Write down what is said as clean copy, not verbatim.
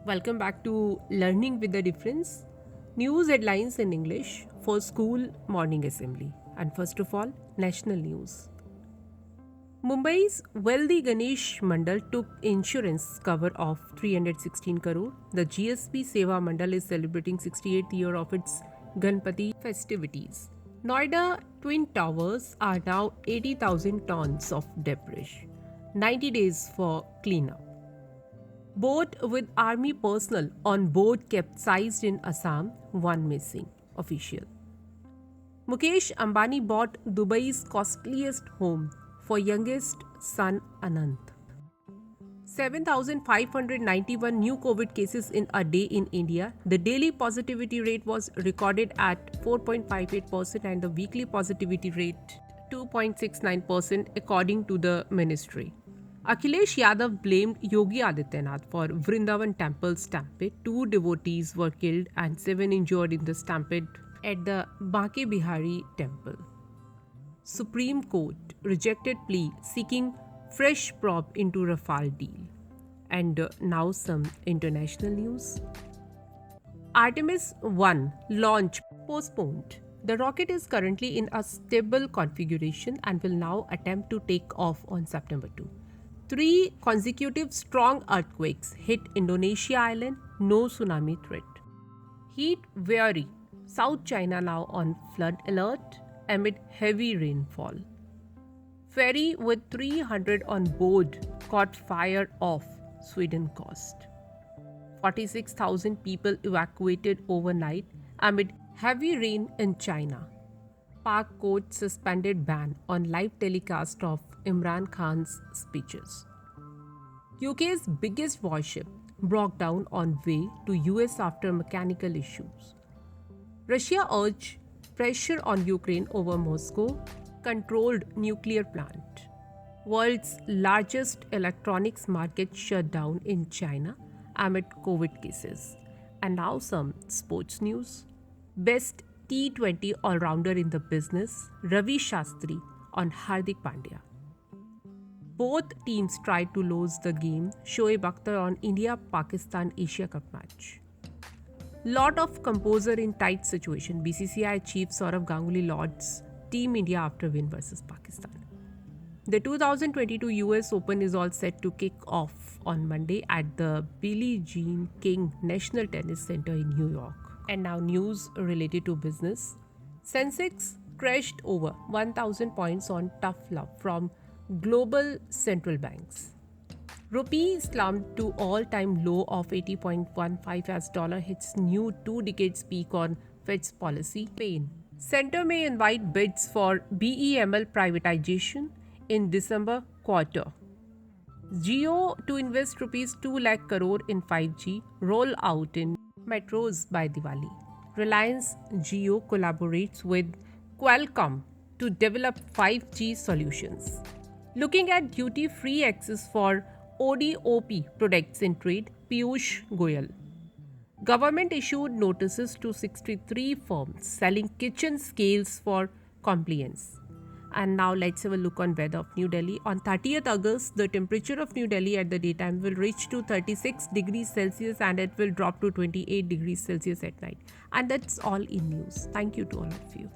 Welcome back to Learning with the Difference. News headlines in English for school morning assembly. And first of all, national news. Mumbai's wealthy Ganesh Mandal took insurance cover of 316 crore. The GSP Seva Mandal is celebrating 68th year of its Ganpati festivities. Noida Twin Towers are now 80,000 tons of debris. 90 days for cleanup. Boat with army personnel on board capsized in Assam, one missing. Official. Mukesh Ambani bought Dubai's costliest home for youngest son Anant. 7,591 new COVID cases in a day in India. The daily positivity rate was recorded at 4.58% and the weekly positivity rate 2.69% according to the ministry. Akhilesh Yadav blamed Yogi Adityanath for Vrindavan temple stampede. 2 devotees were killed and 7 injured in the stampede at the Banke Bihari temple. Supreme Court rejected plea seeking fresh probe into Rafale deal. And now some international news. Artemis 1 launch postponed. The rocket is currently in a stable configuration and will now attempt to take off on September 2. 3 consecutive strong earthquakes hit Indonesia island, no tsunami threat. Heat wary. South China now on flood alert amid heavy rainfall. Ferry with 300 on board caught fire off Sweden coast. 46,000 people evacuated overnight amid heavy rain in China. Pak court suspended ban on live telecast of Imran Khan's speeches. UK's biggest warship broke down on way to US after mechanical issues. Russia urged pressure on Ukraine over Moscow controlled nuclear plant. World's largest electronics market shut down in China amid COVID cases. And now some sports news. Best T20 all-rounder in the business, Ravi Shastri on Hardik Pandya. Both teams tried to lose the game, Shoaib Akhtar on India-Pakistan Asia Cup match. Lot of composure in tight situation, BCCI chief Saurav Ganguly lauds Team India after win versus Pakistan. The 2022 US Open is all set to kick off on Monday at the Billie Jean King National Tennis Center in New York. And now news related to business. Sensex crashed over 1,000 points on tough love from global central banks. Rupee slumped to all-time low of 80.15 as dollar hits new 2 decades peak on Fed's policy pain. Center may invite bids for BEML privatization in December quarter. Jio to invest rupees 2 lakh crore in 5G roll out in metros by Diwali. Reliance Jio collaborates with Qualcomm to develop 5G solutions. Looking at duty-free access for ODOP products in trade, Piyush Goyal. Government issued notices to 63 firms selling kitchen scales for compliance. And now let's have a look on weather of New Delhi. On 30th August, the temperature of New Delhi at the daytime will reach to 36 degrees Celsius and it will drop to 28 degrees Celsius at night. And that's all in news. Thank you to all of you.